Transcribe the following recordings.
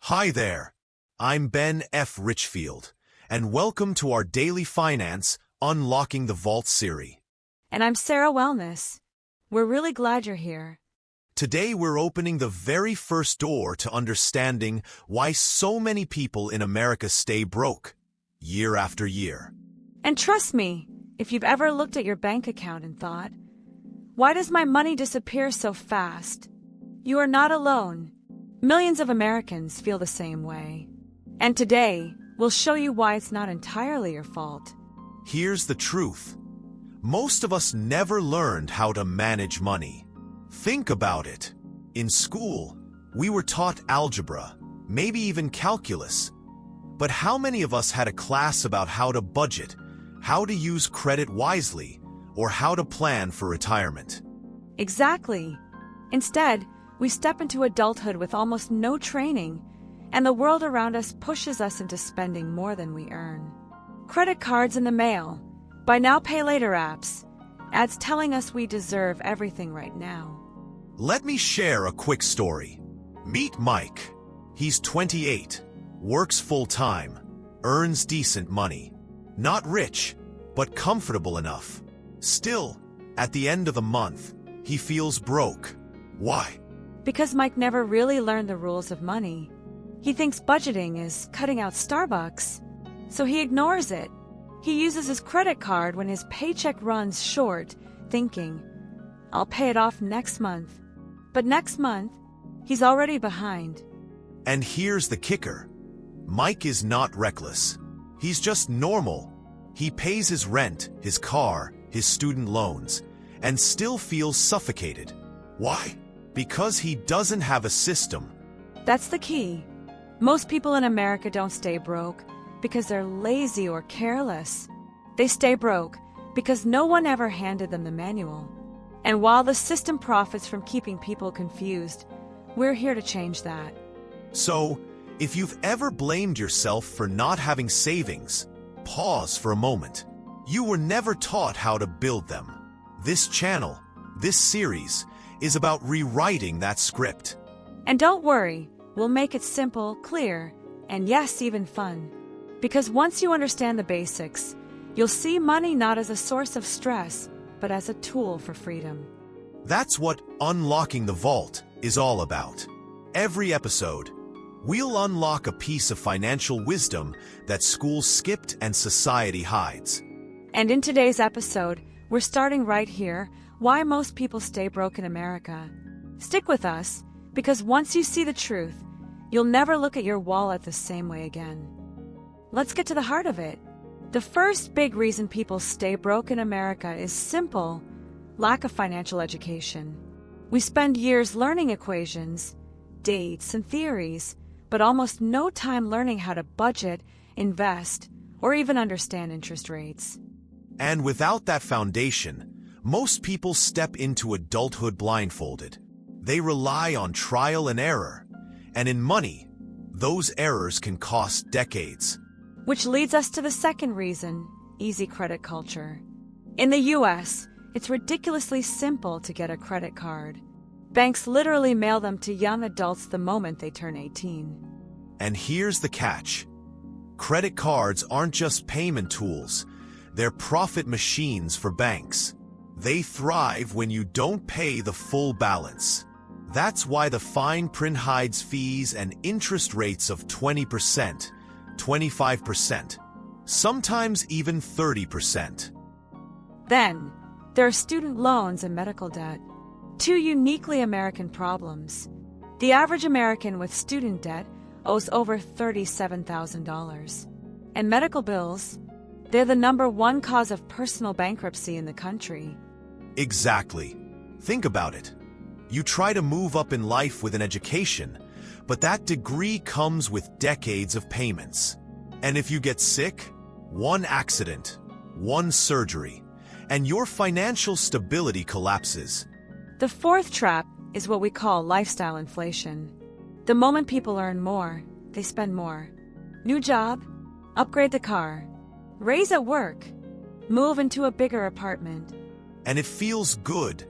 Hi there, I'm Ben F. Richfield, and welcome to our Daily Finance Unlocking the Vault series. And I'm Sarah Wellness. We're really glad you're here. Today we're opening the very first door to understanding why so many people in America stay broke, year after year. And trust me, if you've ever looked at your bank account and thought, why does my money disappear so fast? You are not alone. Millions of Americans feel the same way. And today, we'll show you why it's not entirely your fault. Here's the truth. Most of us never learned how to manage money. Think about it. In school, we were taught algebra, maybe even calculus. But how many of us had a class about how to budget, how to use credit wisely, or how to plan for retirement? Exactly. Instead, we step into adulthood with almost no training, and the world around us pushes us into spending more than we earn. Credit cards in the mail, buy now, pay later apps, ads telling us we deserve everything right now. Let me share a quick story. Meet Mike. He's 28, works full-time, earns decent money. Not rich, but comfortable enough. Still, at the end of the month, he feels broke. Why? Because Mike never really learned the rules of money. He thinks budgeting is cutting out Starbucks, so he ignores it. He uses his credit card when his paycheck runs short, thinking, I'll pay it off next month. But next month, he's already behind. And here's the kicker. Mike is not reckless. He's just normal. He pays his rent, his car, his student loans, and still feels suffocated. Why? Because he doesn't have a system. That's the key. Most people in America don't stay broke because they're lazy or careless. They stay broke because no one ever handed them the manual. And while the system profits from keeping people confused, we're here to change that. So, if you've ever blamed yourself for not having savings, pause for a moment. You were never taught how to build them. This channel, this series, is about rewriting that script. And don't worry, we'll make it simple, clear, and yes, even fun. Because once you understand the basics, you'll see money not as a source of stress, but as a tool for freedom. That's what Unlocking the Vault is all about. Every episode, we'll unlock a piece of financial wisdom that schools skipped and society hides. And in today's episode, we're starting right here, why most people stay broke in America. Stick with us, because once you see the truth, you'll never look at your wallet the same way again. Let's get to the heart of it. The first big reason people stay broke in America is simple: lack of financial education. We spend years learning equations, dates, and theories, but almost no time learning how to budget, invest, or even understand interest rates. And without that foundation, most people step into adulthood blindfolded. They rely on trial and error, and in money, those errors can cost decades. Which leads us to the second reason: easy credit culture. In the US, it's ridiculously simple to get a credit card. Banks literally mail them to young adults the moment they turn 18. And here's the catch. Credit cards aren't just payment tools, they're profit machines for banks. They thrive when you don't pay the full balance. That's why the fine print hides fees and interest rates of 20%, 25%, sometimes even 30%. Then, there are student loans and medical debt. Two uniquely American problems. The average American with student debt owes over $37,000. And medical bills, they're the #1 cause of personal bankruptcy in the country. Exactly. Think about it. You try to move up in life with an education, but that degree comes with decades of payments. And if you get sick, one accident, one surgery, and your financial stability collapses. The fourth trap is what we call lifestyle inflation. The moment people earn more, they spend more. New job, upgrade the car, raise at work, move into a bigger apartment. And it feels good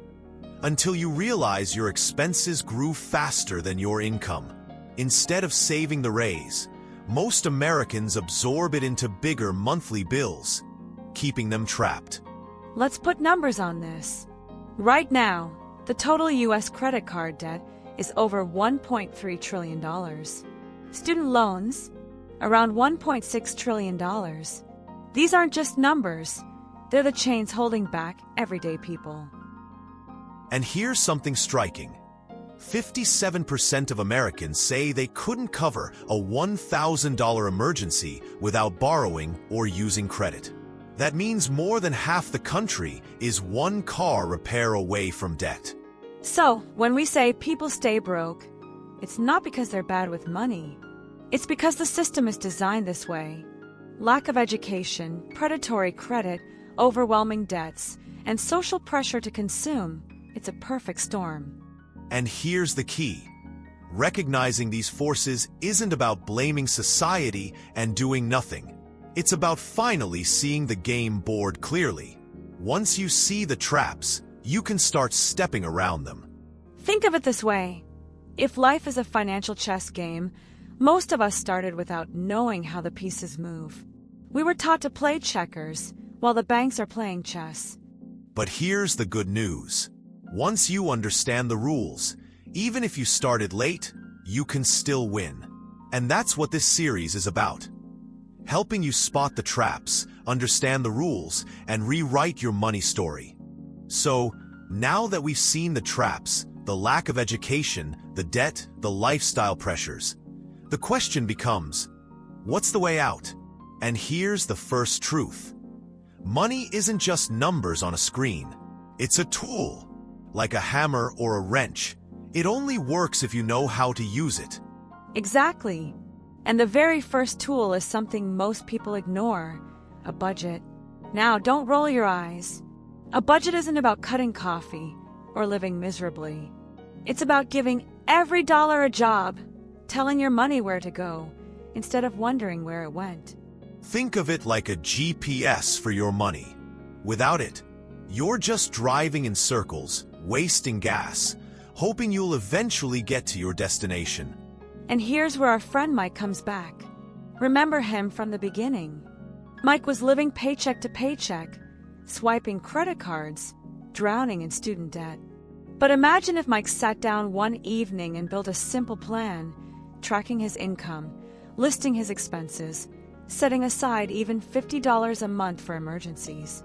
until you realize your expenses grew faster than your income. Instead of saving the raise, most Americans absorb it into bigger monthly bills, keeping them trapped. Let's put numbers on this. Right now, the total U.S. credit card debt is over $1.3 trillion. Student loans, around $1.6 trillion. These aren't just numbers, they're the chains holding back everyday people. And here's something striking. 57% of Americans say they couldn't cover a $1,000 emergency without borrowing or using credit. That means more than half the country is one car repair away from debt. So, when we say people stay broke, it's not because they're bad with money. It's because the system is designed this way. Lack of education, predatory credit, overwhelming debts, and social pressure to consume. It's a perfect storm. And here's the key. Recognizing these forces isn't about blaming society and doing nothing. It's about finally seeing the game board clearly. Once you see the traps, you can start stepping around them. Think of it this way. If life is a financial chess game, most of us started without knowing how the pieces move. We were taught to play checkers, while the banks are playing chess. But here's the good news. Once you understand the rules, even if you started late, you can still win. And that's what this series is about. Helping you spot the traps, understand the rules, and rewrite your money story. So, now that we've seen the traps, the lack of education, the debt, the lifestyle pressures, the question becomes, what's the way out? And here's the first truth. Money isn't just numbers on a screen. It's a tool. Like a hammer or a wrench. It only works if you know how to use it. Exactly. And the very first tool is something most people ignore, a budget. Now, don't roll your eyes. A budget isn't about cutting coffee or living miserably. It's about giving every dollar a job, telling your money where to go, instead of wondering where it went. Think of it like a GPS for your money. Without it, you're just driving in circles, wasting gas, hoping you'll eventually get to your destination. And here's where our friend Mike comes back. Remember him from the beginning. Mike was living paycheck to paycheck, swiping credit cards, drowning in student debt. But imagine if Mike sat down one evening and built a simple plan, tracking his income, listing his expenses, setting aside even $50 a month for emergencies.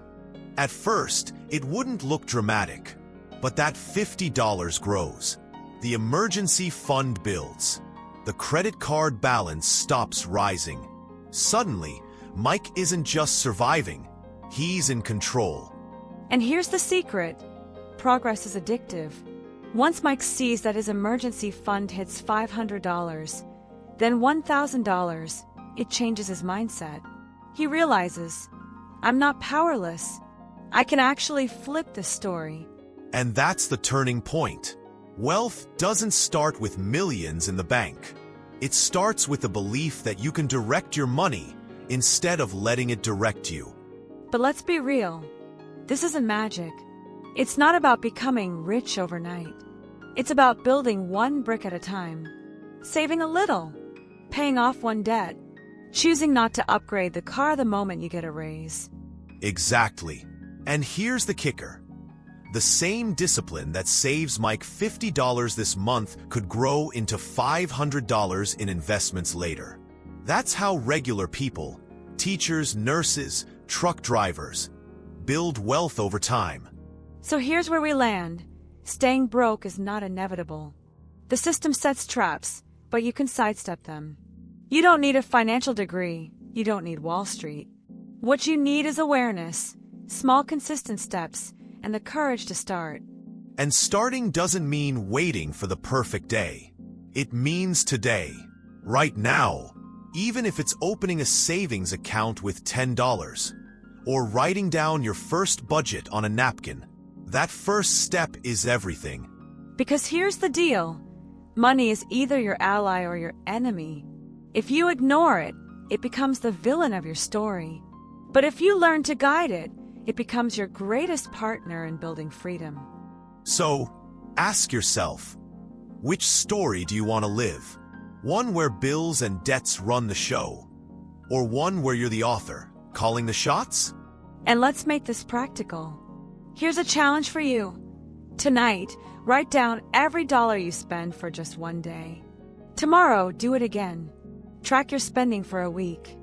At first, it wouldn't look dramatic, but that $50 grows. The emergency fund builds. The credit card balance stops rising. Suddenly, Mike isn't just surviving, he's in control. And here's the secret. Progress is addictive. Once Mike sees that his emergency fund hits $500, then $1,000, it changes his mindset. He realizes, I'm not powerless. I can actually flip this story. And that's the turning point. Wealth doesn't start with millions in the bank. It starts with the belief that you can direct your money instead of letting it direct you. But let's be real. This isn't magic. It's not about becoming rich overnight. It's about building one brick at a time, saving a little, paying off one debt, choosing not to upgrade the car the moment you get a raise. Exactly. And here's the kicker. The same discipline that saves Mike $50 this month could grow into $500 in investments later. That's how regular people, teachers, nurses, truck drivers, build wealth over time. So here's where we land. Staying broke is not inevitable. The system sets traps, but you can sidestep them. You don't need a financial degree. You don't need Wall Street. What you need is awareness, small consistent steps, and the courage to start. And starting doesn't mean waiting for the perfect day. It means today, right now, even if it's opening a savings account with $10 or writing down your first budget on a napkin. That first step is everything. Because here's the deal. Money is either your ally or your enemy. If you ignore it, it becomes the villain of your story. But if you learn to guide it, it becomes your greatest partner in building freedom. So, ask yourself, which story do you want to live? One where bills and debts run the show? Or one where you're the author, calling the shots? And let's make this practical. Here's a challenge for you. Tonight, write down every dollar you spend for just one day. Tomorrow, do it again. Track your spending for a week.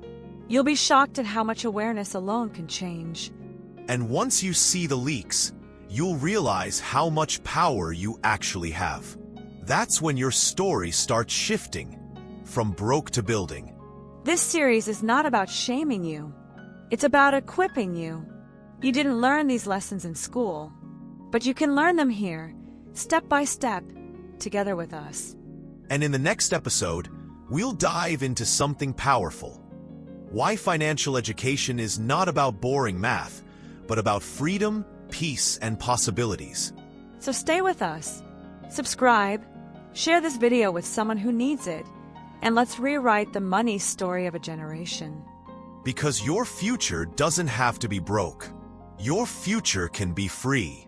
You'll be shocked at how much awareness alone can change. And once you see the leaks, you'll realize how much power you actually have. That's when your story starts shifting from broke to building. This series is not about shaming you. It's about equipping you. You didn't learn these lessons in school, but you can learn them here, step by step, together with us. And in the next episode, we'll dive into something powerful. Why financial education is not about boring math, but about freedom, peace, and possibilities. So stay with us. Subscribe, share this video with someone who needs it, and let's rewrite the money story of a generation. Because your future doesn't have to be broke. Your future can be free.